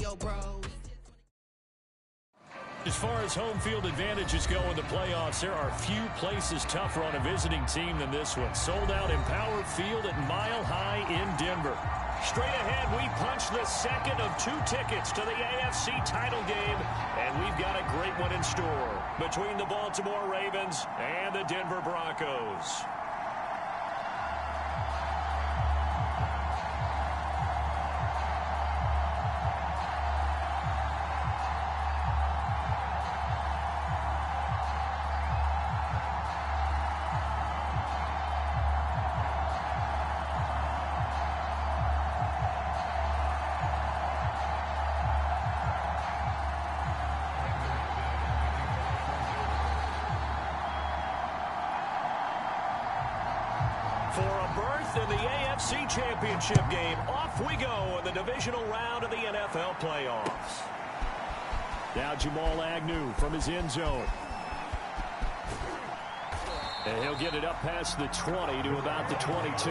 your bros. As far as home field advantages go in the playoffs, there are few places tougher on a visiting team than this one. Sold out Empower Field at Mile High in Denver. Straight ahead, we punch the second of 2 tickets to the AFC title game, and we've got a great one in store between the Baltimore Ravens and the Denver Broncos. In the AFC Championship game, off we go in the divisional round of the NFL playoffs. Now Jamal Agnew from his end zone. And he'll get it up past the 20 to about the 22.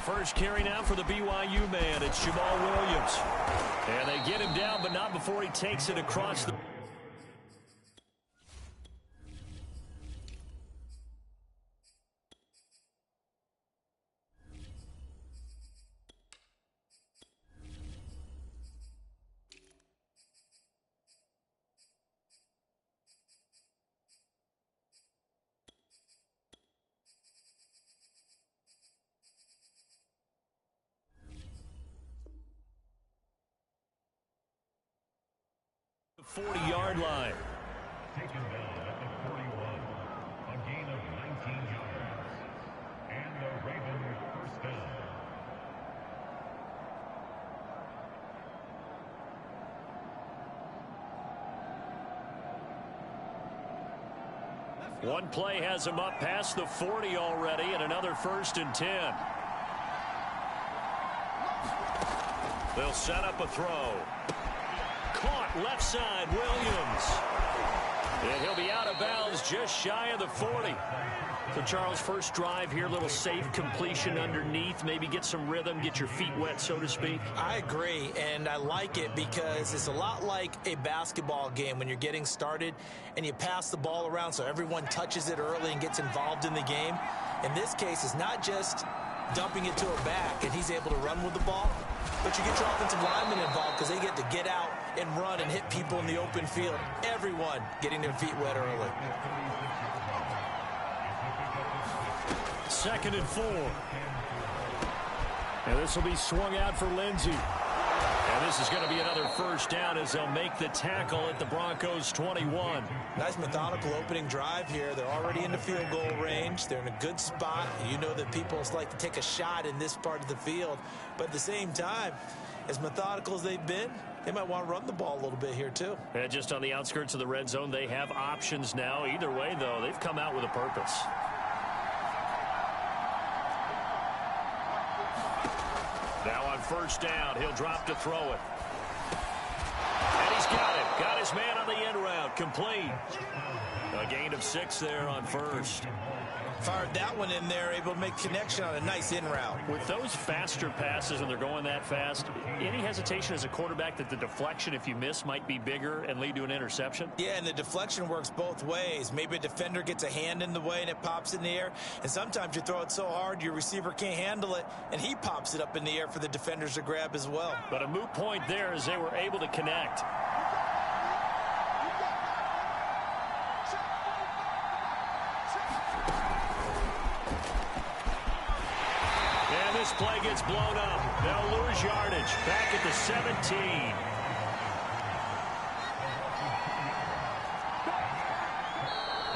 First carry now for the BYU man. It's Jamal Williams. And they get him down, but not before he takes it across the... The 40-yard line. Taken down at the 41. A gain of 19 yards. And the Ravens first down. One play has him up past the 40 already, and another 1st and 10. They'll set up a throw. Caught left side, Williams. And he'll be out of bounds just shy of the 40. So, Charles, first drive here, little safe completion underneath. Maybe get some rhythm, get your feet wet, so to speak. I agree, and I like it because it's a lot like a basketball game when you're getting started and you pass the ball around so everyone touches it early and gets involved in the game. In this case, it's not just dumping it to a back and he's able to run with the ball, but you get your offensive linemen involved because they get to get out and run and hit people in the open field. Everyone getting their feet wet early. 2nd and 4. And this will be swung out for Lindsey. And this is going to be another first down as they'll make the tackle at the Broncos 21. Nice methodical opening drive here. They're already in the field goal range. They're in a good spot. You know that people like to take a shot in this part of the field. But at the same time, as methodical as they've been, they might want to run the ball a little bit here too. And just on the outskirts of the red zone, they have options now. Either way, though, they've come out with a purpose. Now on first down, he'll drop to throw it. And he's got it. Got his man on the end route. Complete. A gain of 6 there on first. Fired that one in there, able to make connection on a nice in route. With those faster passes when they're going that fast, any hesitation as a quarterback that the deflection, if you miss, might be bigger and lead to an interception? Yeah, and the deflection works both ways. Maybe a defender gets a hand in the way and it pops in the air. And sometimes you throw it so hard your receiver can't handle it, and he pops it up in the air for the defenders to grab as well. But a moot point there as they were able to connect. This play gets blown up. They'll lose yardage. Back at the 17.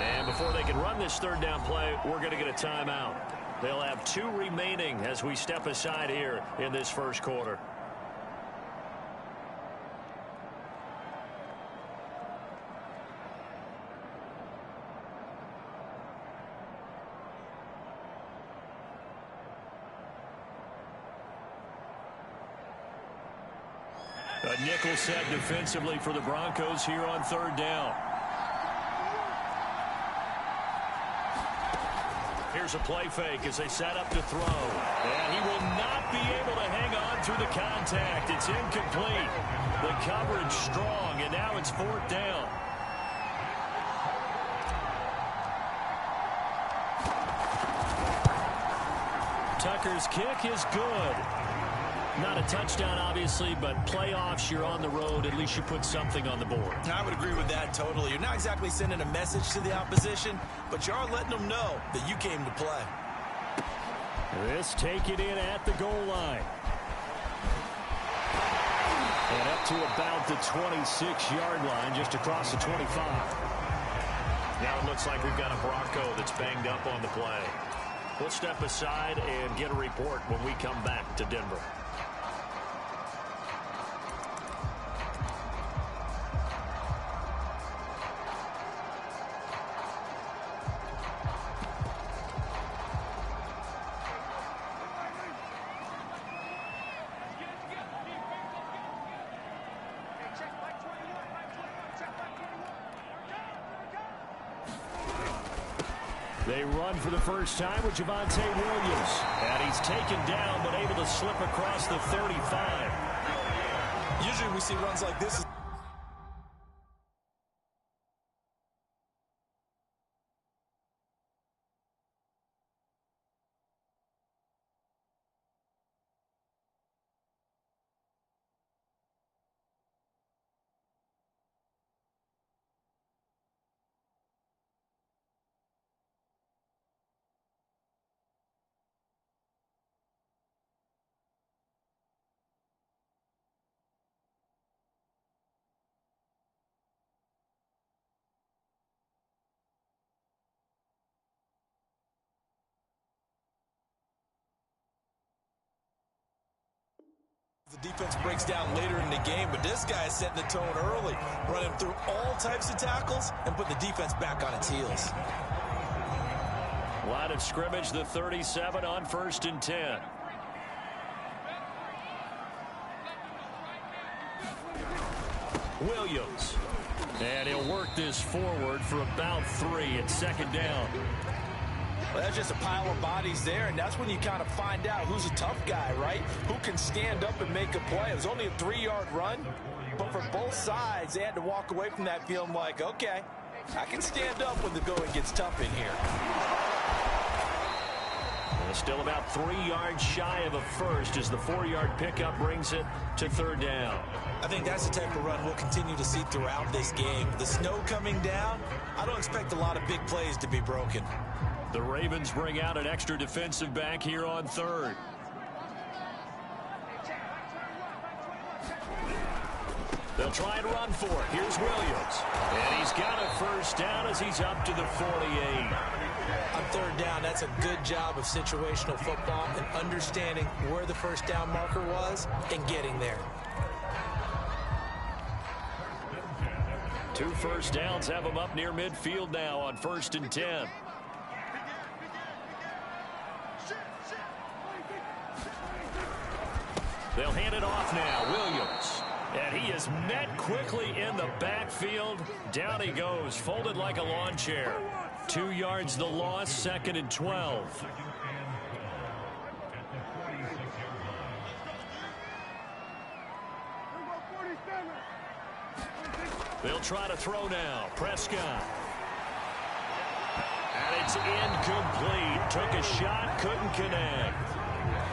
And before they can run this third down play, we're going to get a timeout. They'll have 2 remaining as we step aside here in this first quarter. nickel set defensively for the Broncos here on third down. Here's a play fake as they set up to throw. And he will not be able to hang on through the contact. It's incomplete. The coverage strong, and now it's fourth down. Tucker's kick is good. Not a touchdown, obviously, but playoffs, you're on the road. At least you put something on the board. I would agree with that totally. You're not exactly sending a message to the opposition, but you are letting them know that you came to play. This taken in at the goal line. And up to about the 26-yard line, just across the 25. Now it looks like we've got a Bronco that's banged up on the play. We'll step aside and get a report when we come back to Denver. They run for the first time with Javonte Williams. And he's taken down, but able to slip across the 35. Usually we see runs like this. The defense breaks down later in the game, but this guy is setting the tone early, running through all types of tackles and put the defense back on its heels. Line of scrimmage, the 37 on 1st and 10. Williams. And he'll work this forward for about 3 at second down. Well, that's just a pile of bodies there, and that's when you kind of find out who's a tough guy, right? Who can stand up and make a play. It was only a 3-yard run, but for both sides, they had to walk away from that feeling like, okay, I can stand up when the going gets tough in here. And still about 3 yards shy of a first as the 4-yard pickup brings it to third down. I think that's the type of run we'll continue to see throughout this game. The snow coming down, I don't expect a lot of big plays to be broken. The Ravens bring out an extra defensive back here on third. They'll try and run for it. Here's Williams. And he's got a first down as he's up to the 48. On third down, that's a good job of situational football and understanding where the first down marker was and getting there. 2 first downs have them up near midfield now on 1st and 10. They'll hand it off now. Williams. And he is met quickly in the backfield. Down he goes, folded like a lawn chair. 2 yards the loss, 2nd and 12. They'll try to throw now. Prescott. And it's incomplete. Took a shot, couldn't connect.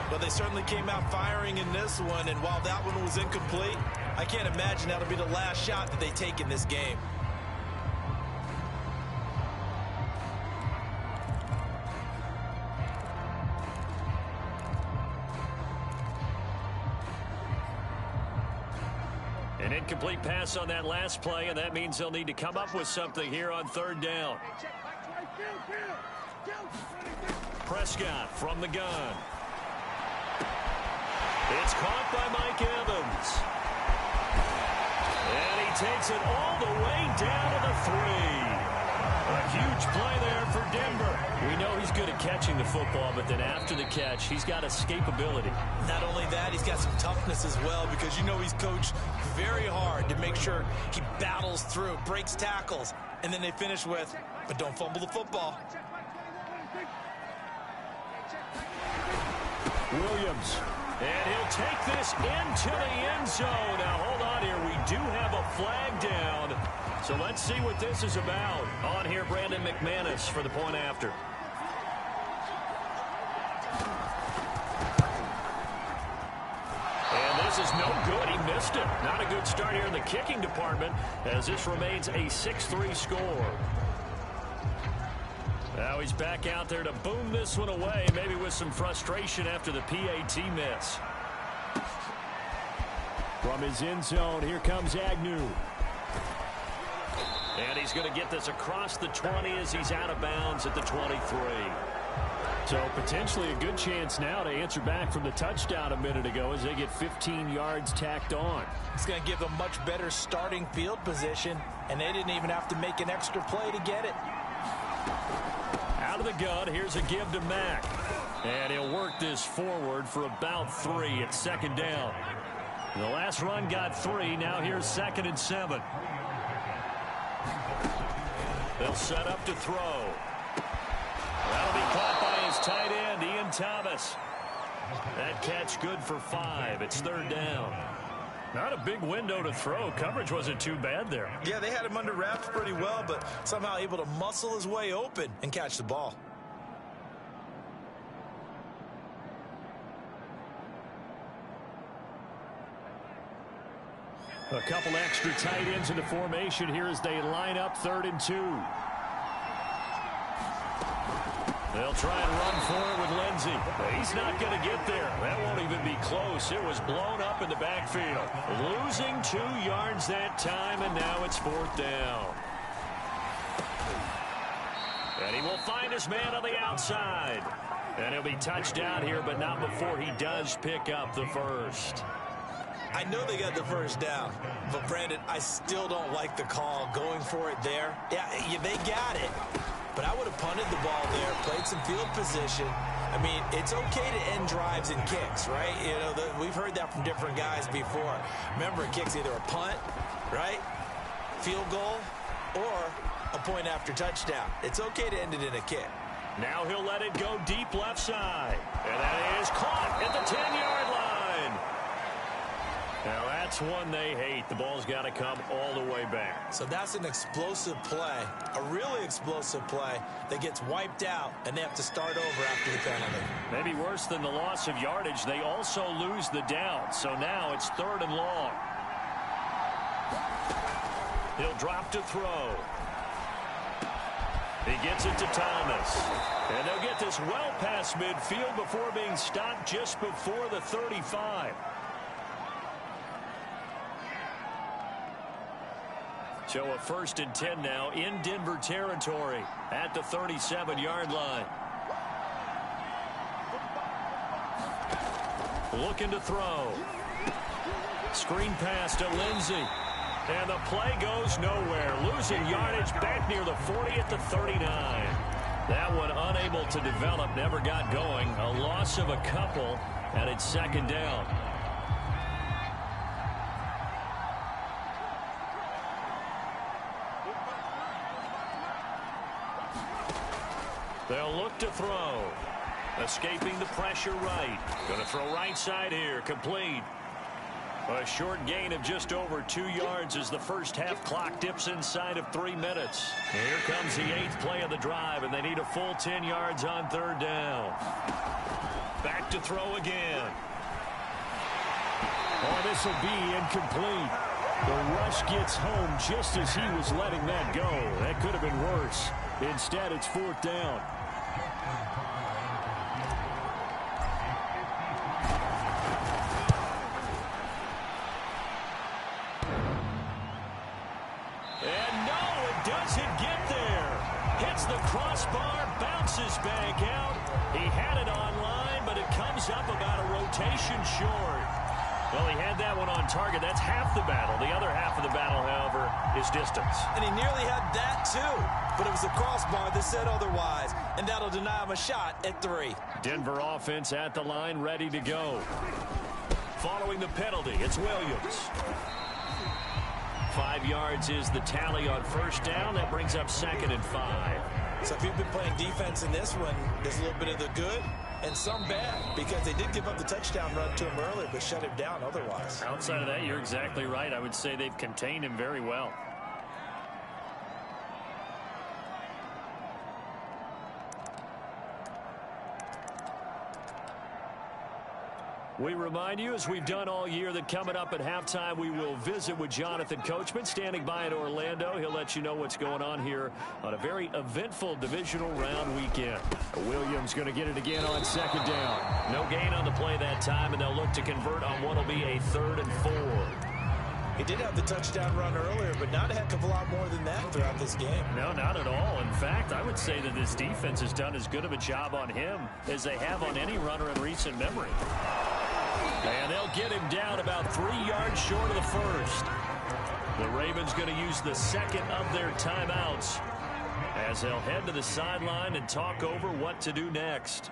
But they certainly came out firing in this one, and while that one was incomplete, I can't imagine that'll be the last shot that they take in this game. An incomplete pass on that last play, and that means they'll need to come up with something here on third down. Prescott from the gun. It's caught by Mike Evans. And he takes it all the way down to the 3. A huge play there for Denver. We know he's good at catching the football, but then after the catch, he's got escapability. Not only that, he's got some toughness as well, because you know he's coached very hard to make sure he battles through, breaks tackles, and then they finish with, but don't fumble the football. Williams. And he'll take this into the end zone. Now, hold on here. We do have a flag down. So let's see what this is about. On here, Brandon McManus for the point after. And this is no good. He missed it. Not a good start here in the kicking department, as this remains a 6-3 score. Now he's back out there to boom this one away, maybe with some frustration after the PAT miss. From his end zone, here comes Agnew. And he's going to get this across the 20 as he's out of bounds at the 23. So potentially a good chance now to answer back from the touchdown a minute ago as they get 15 yards tacked on. It's going to give them much better starting field position, and they didn't even have to make an extra play to get it. Out of the gun, here's a give to Mack. And he'll work this forward for about 3 at second down. The last run got 3. Now here's 2nd and 7. They'll set up to throw. That'll be caught by his tight end, Ian Thomas. That catch good for 5. It's 3rd down. Not a big window to throw. Coverage wasn't too bad there. Yeah, they had him under wraps pretty well, but somehow able to muscle his way open and catch the ball. A couple extra tight ends in the formation here as they line up 3rd and 2. They'll try and run for it with Lindsey. He's not going to get there. That won't even be close. It was blown up in the backfield. Losing 2 yards that time, and now it's 4th down. And he will find his man on the outside. And he'll be touched down here, but not before he does pick up the first. I know they got the first down, but Brandon, I still don't like the call going for it there. Yeah, they got it. But I would have punted the ball there, played some field position. I mean, it's okay to end drives and kicks, right? You know, we've heard that from different guys before. Remember, a kick's either a punt, right, field goal, or a point after touchdown. It's okay to end it in a kick. Now he'll let it go deep left side. And that is caught at the 10-yard line. Now that's one they hate. The ball's got to come all the way back. So that's an explosive play, a really explosive play that gets wiped out, and they have to start over after the penalty. Maybe worse than the loss of yardage, they also lose the down. So now it's 3rd and long. He'll drop to throw. He gets it to Thomas. And they'll get this well past midfield before being stopped just before the 35. So a 1st and 10 now in Denver territory at the 37-yard line. Looking to throw. Screen pass to Lindsey. And the play goes nowhere. Losing yardage back near the 40 at the 39. That one unable to develop, never got going. A loss of a couple, and it's 2nd down. They'll look to throw. Escaping the pressure right. Going to throw right side here. Complete. A short gain of just over 2 yards as the first half clock dips inside of 3 minutes. Here comes the 8th play of the drive, and they need a full 10 yards on 3rd down. Back to throw again. Oh, this will be incomplete. The rush gets home just as he was letting that go. That could have been worse. Instead, it's 4th down. Doesn't get there. Hits the crossbar, bounces back out. He had it online, but it comes up about a rotation short. Well, he had that one on target. That's half the battle. The other half of the battle, however, is distance. And he nearly had that, too. But it was the crossbar that said otherwise. And that'll deny him a shot at 3. Denver offense at the line, ready to go. Following the penalty, it's Williams. 5 yards is the tally on first down. That brings up 2nd and 5. So if you've been playing defense in this one, there's a little bit of the good and some bad, because they did give up the touchdown run to him earlier, but shut him down otherwise. Outside of that, you're exactly right. I would say they've contained him very well. We remind you, as we've done all year, that coming up at halftime, we will visit with Jonathan Coachman, standing by in Orlando. He'll let you know what's going on here on a very eventful divisional round weekend. Williams going to get it again on 2nd down. No gain on the play that time, and they'll look to convert on what will be a 3rd and 4. He did have the touchdown run earlier, but not a heck of a lot more than that throughout this game. No, not at all. In fact, I would say that this defense has done as good of a job on him as they have on any runner in recent memory. And they'll get him down about 3 yards short of the first. The Ravens going to use the 2nd of their timeouts as they'll head to the sideline and talk over what to do next.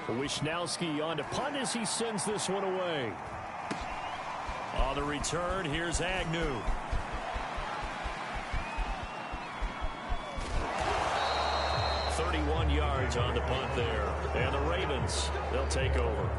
Wishnowski on to punt as he sends this one away. On the return, here's Agnew. .31 yards on the punt there. And the Ravens, they'll take over.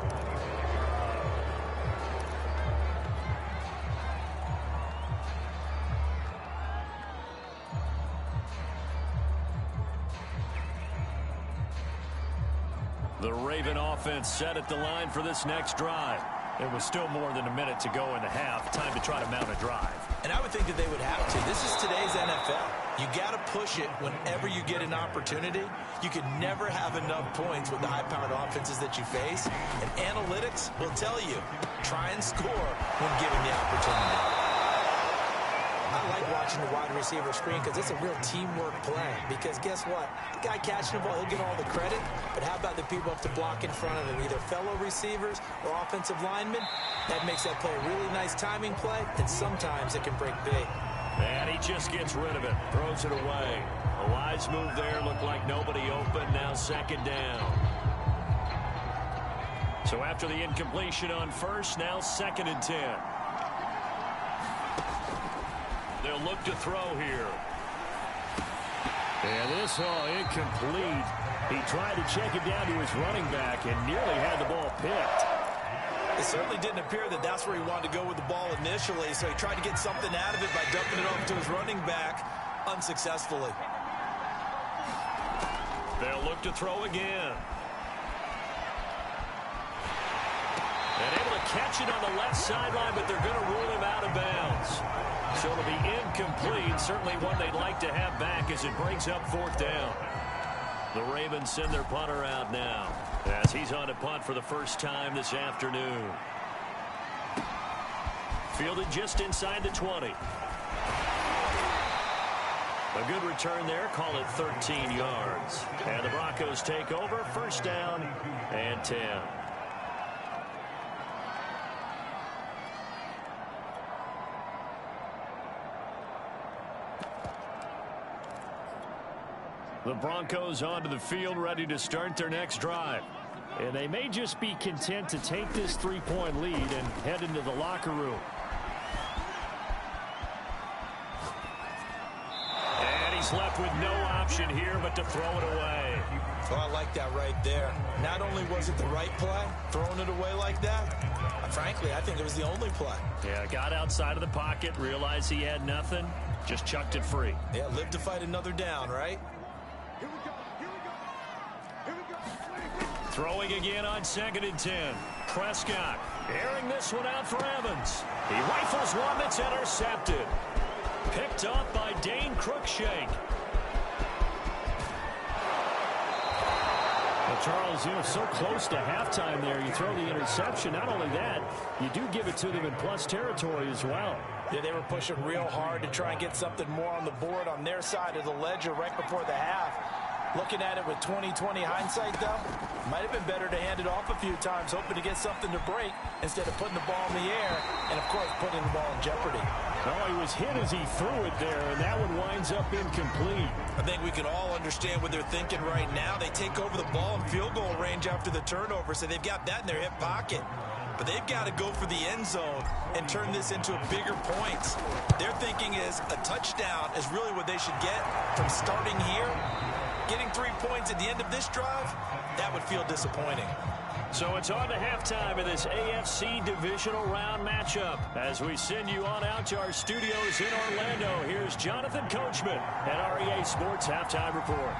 The Raven offense set at the line for this next drive. It was still more than a minute to go in the half. Time to try to mount a drive. And I would think that they would have to. This is today's NFL. You got to push it whenever you get an opportunity. You can never have enough points with the high-powered offenses that you face. And analytics will tell you, try and score when given the opportunity. I like watching the wide receiver screen because it's a real teamwork play. Because guess what? The guy catching the ball, he'll get all the credit. But how about the people up to block in front of him, either fellow receivers or offensive linemen? That makes that play a really nice timing play, and sometimes it can break big. And he just gets rid of it, throws it away. A wise move there, looked like nobody open, now 2nd down. So after the incompletion on first, now 2nd and 10. They'll look to throw here. And this incomplete. He tried to check it down to his running back and nearly had the ball picked. It certainly didn't appear that that's where he wanted to go with the ball initially, so he tried to get something out of it by dumping it off to his running back unsuccessfully. They'll look to throw again. And able to catch it on the left sideline, but they're going to rule him out of bounds. So it'll be incomplete. Certainly one they'd like to have back as it brings up 4th down. The Ravens send their punter out now as he's on to punt for the first time this afternoon. Fielded just inside the 20. A good return there. Call it 13 yards. And the Broncos take over. 1st down and 10. The Broncos onto the field, ready to start their next drive. And they may just be content to take this 3-point lead and head into the locker room. And he's left with no option here but to throw it away. Well, I like that right there. Not only was it the right play, throwing it away like that, frankly, I think it was the only play. Yeah, got outside of the pocket, realized he had nothing, just chucked it free. Yeah, live to fight another down, right? Throwing again on 2nd and 10. Prescott airing this one out for Evans. He rifles one that's intercepted. Picked up by Dane Cruikshank. Well, Charles, so close to halftime there. You throw the interception. Not only that, you do give it to them in plus territory as well. Yeah, they were pushing real hard to try and get something more on the board on their side of the ledger right before the half. Looking at it with 20/20 hindsight, though, might have been better to hand it off a few times, hoping to get something to break instead of putting the ball in the air and, of course, putting the ball in jeopardy. Oh, he was hit as he threw it there, and that one winds up incomplete. I think we can all understand what they're thinking right now. They take over the ball in field goal range after the turnover, so they've got that in their hip pocket. But they've got to go for the end zone and turn this into a bigger points. Their thinking is a touchdown is really what they should get from starting here. Getting 3 points at the end of this drive, that would feel disappointing. So it's on to halftime in this AFC divisional round matchup. As we send you on out to our studios in Orlando, here's Jonathan Coachman at REA Sports Halftime Report.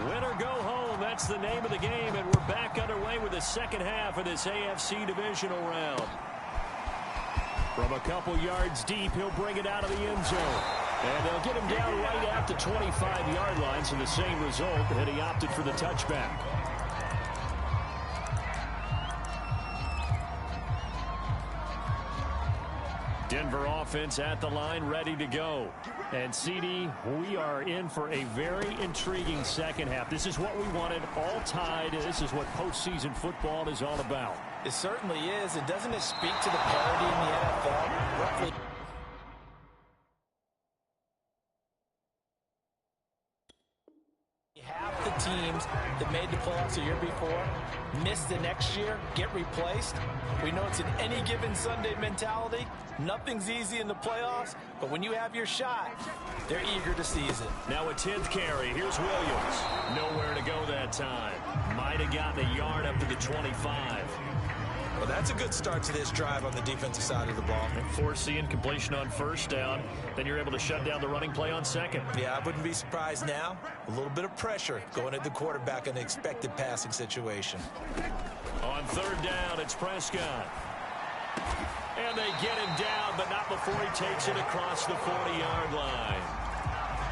Win or go home, that's the name of the game, and we're back underway with the second half of this AFC divisional round. From a couple yards deep, he'll bring it out of the end zone. And they'll get him down right at the 25-yard line, so the same result, and he opted for the touchback. Denver offense at the line, ready to go. And CD, we are in for a very intriguing second half. This is what we wanted, all tied. This is what postseason football is all about. It certainly is, and doesn't it speak to the parity in the NFL? Roughly half the teams that made the playoffs the year before miss the next year, get replaced. We know it's an any given Sunday mentality. Nothing's easy in the playoffs, but when you have your shot, they're eager to seize it. Now a 10th carry. Here's Williams. Nowhere to go that time. Might have gotten a yard up to the 25. Well, that's a good start to this drive on the defensive side of the ball. And forcing completion on first down. Then you're able to shut down the running play on second. Yeah, I wouldn't be surprised now. A little bit of pressure going at the quarterback in an expected passing situation. On third down, it's Prescott. And they get him down, but not before he takes it across the 40-yard line.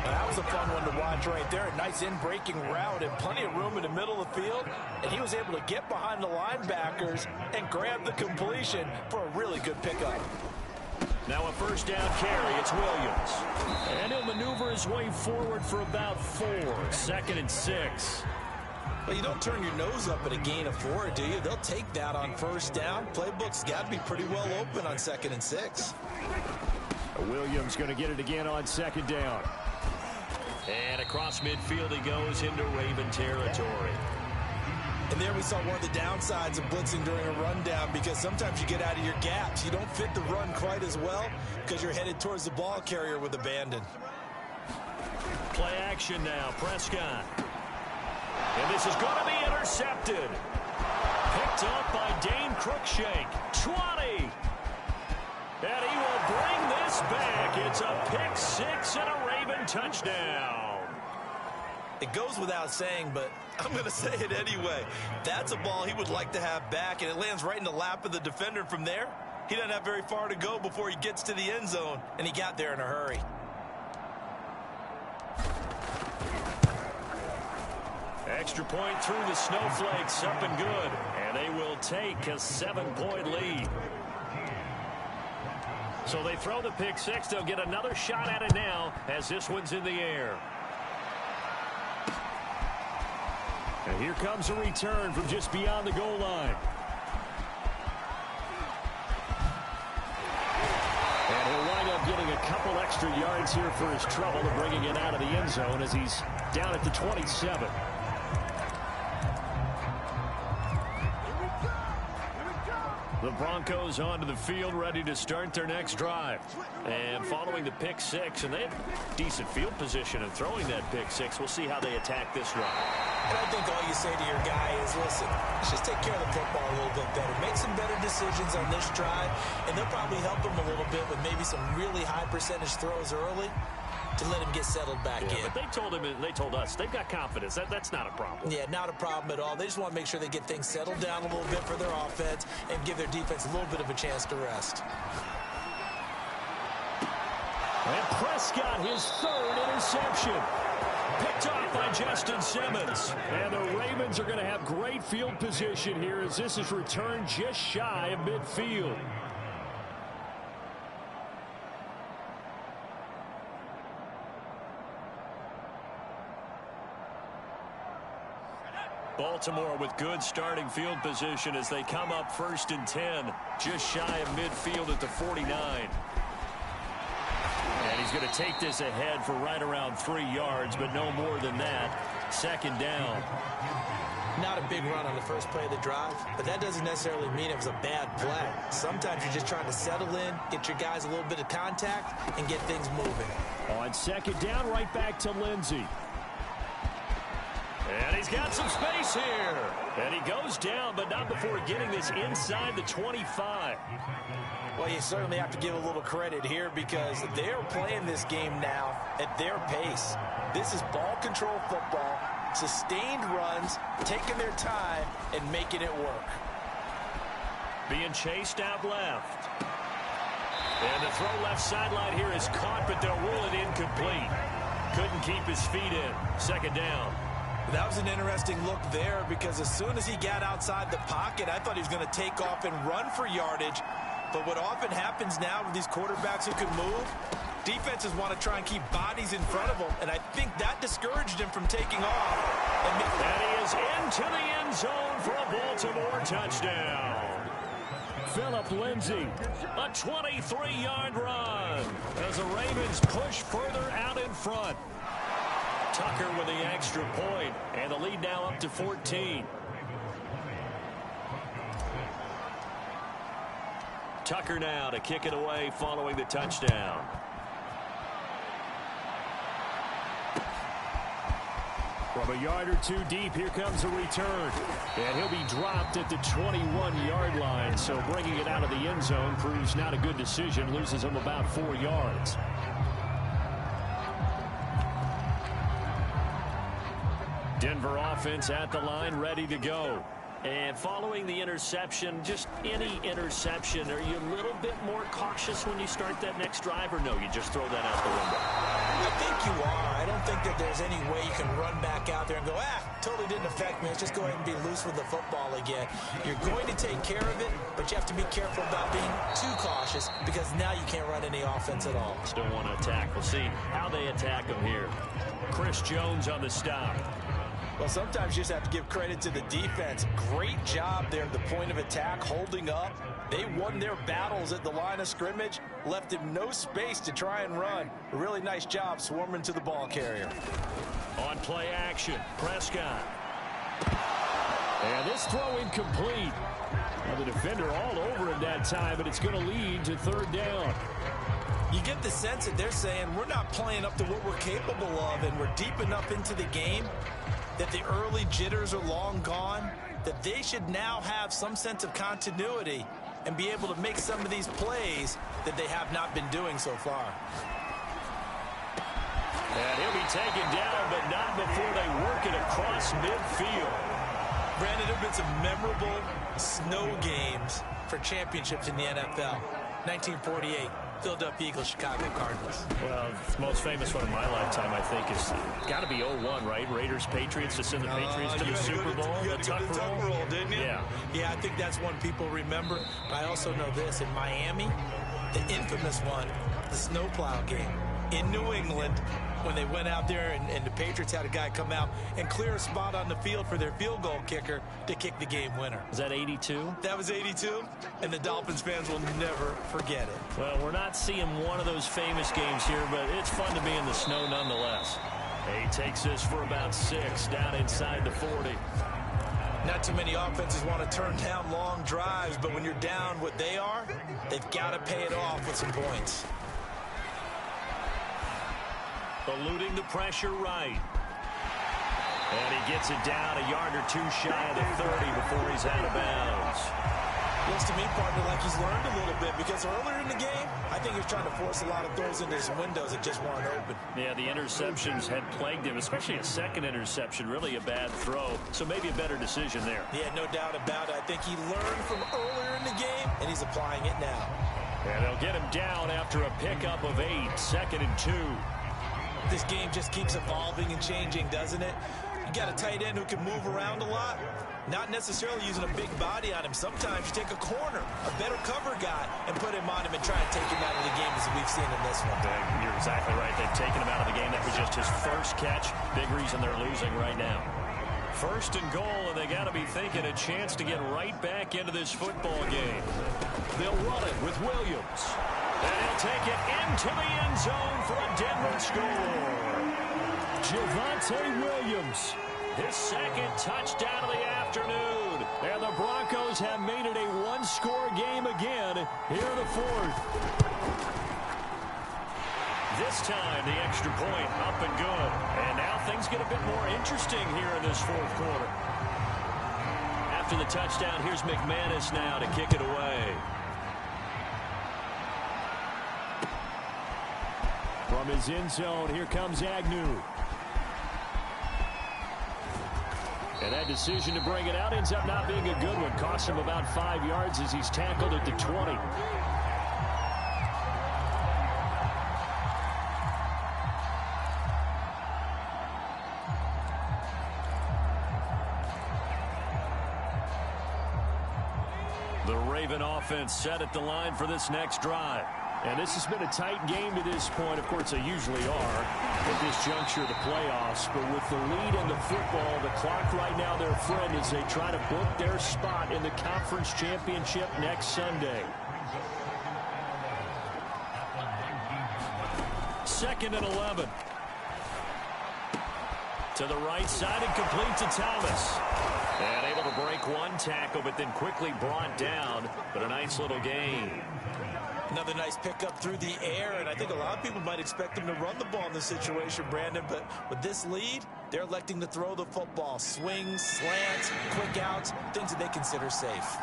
Well, that was a fun one to watch right there. A nice in-breaking route and plenty of room in the middle of the field. And he was able to get behind the linebackers and grab the completion for a really good pickup. Now a first down carry. It's Williams. And he'll maneuver his way forward for about 4. 2nd and 6. Well, you don't turn your nose up at a gain of 4, do you? They'll take that on first down. Playbook's got to be pretty well open on 2nd and 6. Williams going to get it again on 2nd down. And across midfield he goes into Raven territory. And there we saw one of the downsides of blitzing during a rundown, because sometimes you get out of your gaps. You don't fit the run quite as well because you're headed towards the ball carrier with abandon. Play action now. Prescott. And this is going to be intercepted. Picked up by Dane Cruikshank. 20. And he will bring this back. It's a pick 6 and a Raven touchdown. It goes without saying, but I'm going to say it anyway. That's a ball he would like to have back, and it lands right in the lap of the defender. From there, he doesn't have very far to go before he gets to the end zone, and he got there in a hurry. Extra point through the snowflakes, up and good. And they will take a 7-point lead. So they throw the pick 6. They'll get another shot at it now as this one's in the air. And here comes a return from just beyond the goal line. And he'll wind up getting a couple extra yards here for his trouble and bringing it out of the end zone as he's down at the 27. The Broncos onto the field, ready to start their next drive. And following the pick 6, and they have decent field position in throwing that pick 6. We'll see how they attack this drive. And I think all you say to your guy is, listen, let's just take care of the football a little bit better. Make some better decisions on this drive, and they'll probably help him a little bit with maybe some really high percentage throws early to let him get settled back in. But they told us they've got confidence. That's not a problem. Yeah, not a problem at all. They just want to make sure they get things settled down a little bit for their offense and give their defense a little bit of a chance to rest. And Prescott, his 3rd interception. Picked off by Justin Simmons. And the Ravens are going to have great field position here as this is returned just shy of midfield. Baltimore with good starting field position as they come up 1st and 10, just shy of midfield at the 49. And he's going to take this ahead for right around 3 yards, but no more than that. 2nd down. Not a big run on the first play of the drive, but that doesn't necessarily mean it was a bad play. Sometimes you're just trying to settle in, get your guys a little bit of contact, and get things moving. On 2nd down, right back to Lindsey. And he's got some space here. And he goes down, but not before getting this inside the 25. Well, you certainly have to give a little credit here because they're playing this game now at their pace. This is ball control football, sustained runs, taking their time, and making it work. Being chased out left. And the throw left sideline here is caught, but they'll rule it incomplete. Couldn't keep his feet in. 2nd down. That was an interesting look there because as soon as he got outside the pocket, I thought he was going to take off and run for yardage. But what often happens now with these quarterbacks who can move, defenses want to try and keep bodies in front of them, and I think that discouraged him from taking off. And he is into the end zone for a Baltimore touchdown. Phillip Lindsay, a 23-yard run as the Ravens push further out in front. Tucker with the extra point, and the lead now up to 14. Tucker now to kick it away following the touchdown. From a yard or 2 deep, here comes a return. And he'll be dropped at the 21-yard line, so bringing it out of the end zone proves not a good decision, loses him about 4 yards. Denver offense at the line, ready to go. And following the interception, just any interception, are you a little bit more cautious when you start that next drive, or no, you just throw that out the window? I think you are. I don't think that there's any way you can run back out there and go, totally didn't affect me. Let's just go ahead and be loose with the football again. You're going to take care of it, but you have to be careful about being too cautious because now you can't run any offense at all. Still want to attack. We'll see how they attack him here. Chris Jones on the stop. Well, sometimes you just have to give credit to the defense. Great job there at the point of attack, holding up. They won their battles at the line of scrimmage, left him no space to try and run. A really nice job swarming to the ball carrier. On play action, Prescott. And this throw incomplete. Well, the defender all over him that time, but it's going to lead to 3rd down. You get the sense that they're saying we're not playing up to what we're capable of, and we're deep enough into the game that the early jitters are long gone, that they should now have some sense of continuity and be able to make some of these plays that they have not been doing so far. And he'll be taken down, but not before they work it across midfield. Brandon, there have been some memorable snow games for championships in the NFL. 1948. Philadelphia Eagles, Chicago Cardinals. Well, the most famous one in my lifetime, I think, is got to be 01, right? Raiders, Patriots, to send the Patriots to the Super Bowl. You had to go to the Tuck Roll, didn't you? Yeah. Yeah, I think that's one people remember. But I also know this. In Miami, the infamous one, the snowplow game. In New England, when they went out there and the Patriots had a guy come out and clear a spot on the field for their field goal kicker to kick the game winner. Was that 82? That was 82, and the Dolphins fans will never forget it. Well, we're not seeing one of those famous games here, but it's fun to be in the snow nonetheless. He takes this for about 6 down inside the 40. Not too many offenses want to turn down long drives, but when you're down what they are, they've got to pay it off with some points. Eluding the pressure right. And he gets it down a yard or 2 shy of the 30 before he's out of bounds. Looks to me, partner, like he's learned a little bit because earlier in the game, I think he was trying to force a lot of throws into his windows that just weren't open. Yeah, the interceptions had plagued him, especially a second interception, really a bad throw. So maybe a better decision there. Yeah, no doubt about it. I think he learned from earlier in the game, and he's applying it now. And they'll get him down after a pickup of 8, 2nd and 2. This game just keeps evolving and changing, doesn't it? You got a tight end who can move around a lot, not necessarily using a big body on him. Sometimes you take a corner, a better cover guy, and put him on him and try and take him out of the game as we've seen in this one. You're exactly right. They've taken him out of the game. That was just his first catch. Big reason they're losing right now. First and goal, and they got to be thinking a chance to get right back into this football game. They'll run it with Williams. And he'll take it into the end zone for a Denver score. Javonte Williams, his second touchdown of the afternoon. And the Broncos have made it a one-score game again here in the fourth. This time, the extra point up and good. And now things get a bit more interesting here in this fourth quarter. After the touchdown, here's McManus now to kick it away. From his end zone, here comes Agnew. And that decision to bring it out ends up not being a good one. Costs him about 5 yards as he's tackled at the 20. The Raven offense set at the line for this next drive. And this has been a tight game to this point. Of course, they usually are at this juncture of the playoffs. But with the lead in the football, the clock right now their friend as they try to book their spot in the conference championship next Sunday. Second and 11. To the right side and complete to Thomas. And able to break one tackle, but then quickly brought down. But a nice little gain. Another nice pickup through the air, and I think a lot of people might expect him to run the ball in this situation, Brandon, but with this lead, they're electing to throw the football. Swings, slants, quick outs, things that they consider safe.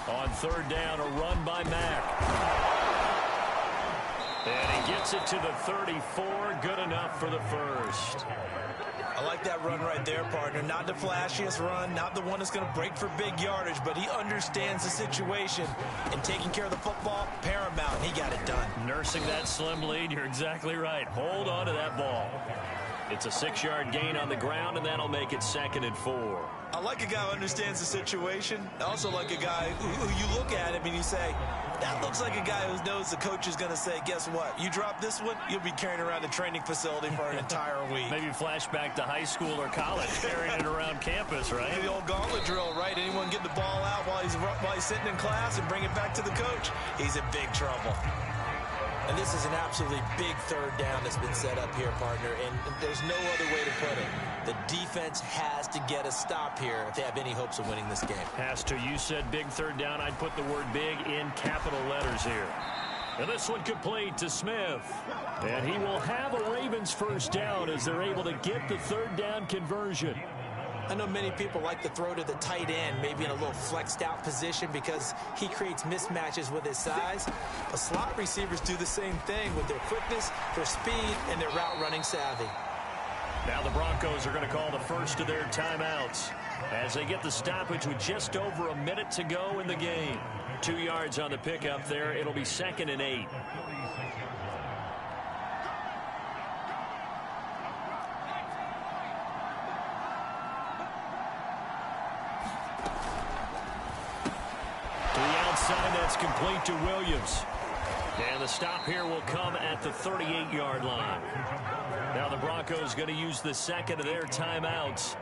On third down, a run by Mack. And he gets it to the 34, good enough for the first. I like that run right there, partner. Not the flashiest run, not the one that's going to break for big yardage, but he understands the situation, and taking care of the football, paramount, and he got it done. Nursing that slim lead, you're exactly right. Hold on to that ball. It's a 6-yard gain on the ground, and that'll make it 2nd and 4. I like a guy who understands the situation. I also like a guy who you look at him and you say, that looks like a guy who knows the coach is going to say, guess what? You drop this one, you'll be carrying around a training facility for an entire week. Maybe flashback to high school or college, carrying it around campus, right? The old gauntlet drill, right? Anyone get the ball out while he's sitting in class and bring it back to the coach? He's in big trouble. And this is an absolutely big third down that's been set up here, partner, and there's no other way to put it. The defense has to get a stop here if they have any hopes of winning this game. Has to. You said big third down. I'd put the word big in capital letters here. And this one complete to Smith. And he will have a Ravens first down as they're able to get the third down conversion. I know many people like to throw to the tight end, maybe in a little flexed out position because he creates mismatches with his size. But slot receivers do the same thing with their quickness, their speed, and their route running savvy. Now the Broncos are going to call the first of their timeouts as they get the stoppage with just over a minute to go in the game. 2 yards on the pickup there. It'll be 2nd and 8. That's complete to Williams. And the stop here will come at the 38-yard line. Now the Broncos going to use the second of their timeouts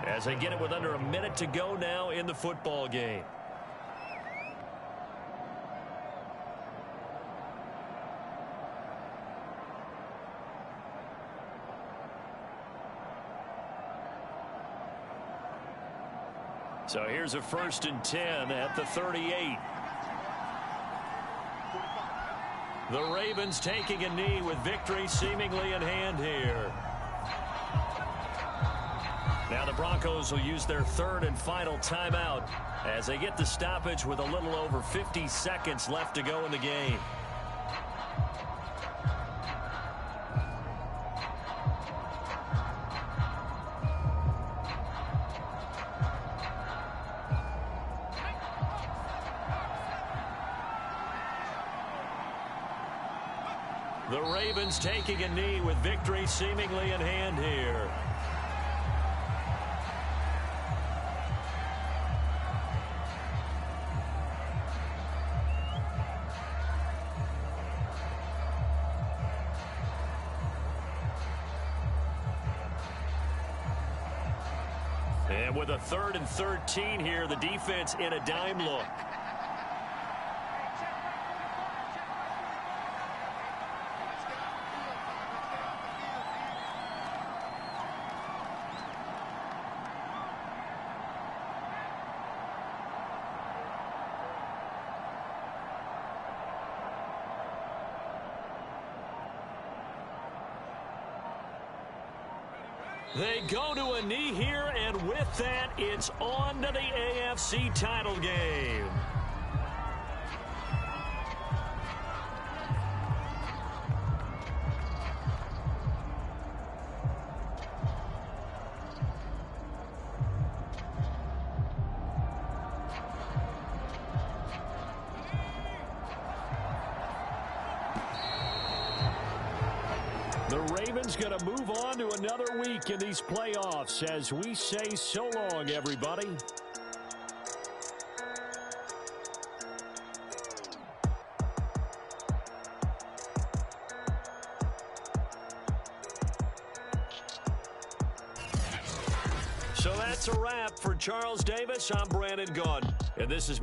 as they get it with under a minute to go now in the football game. So here's a 1st and 10 at the 38. The Ravens taking a knee with victory seemingly in hand here. Now the Broncos will use their third and final timeout as they get the stoppage with a little over 50 seconds left to go in the game. The Ravens taking a knee with victory seemingly in hand here. And with a 3rd and 13 here, the defense in a dime look. They go to a knee here, and with that, it's on to the AFC title game. The Ravens going to move on to another week in these playoffs as we say so long, everybody. So that's a wrap for Charles Davis. I'm Brandon Gaudin, and this has been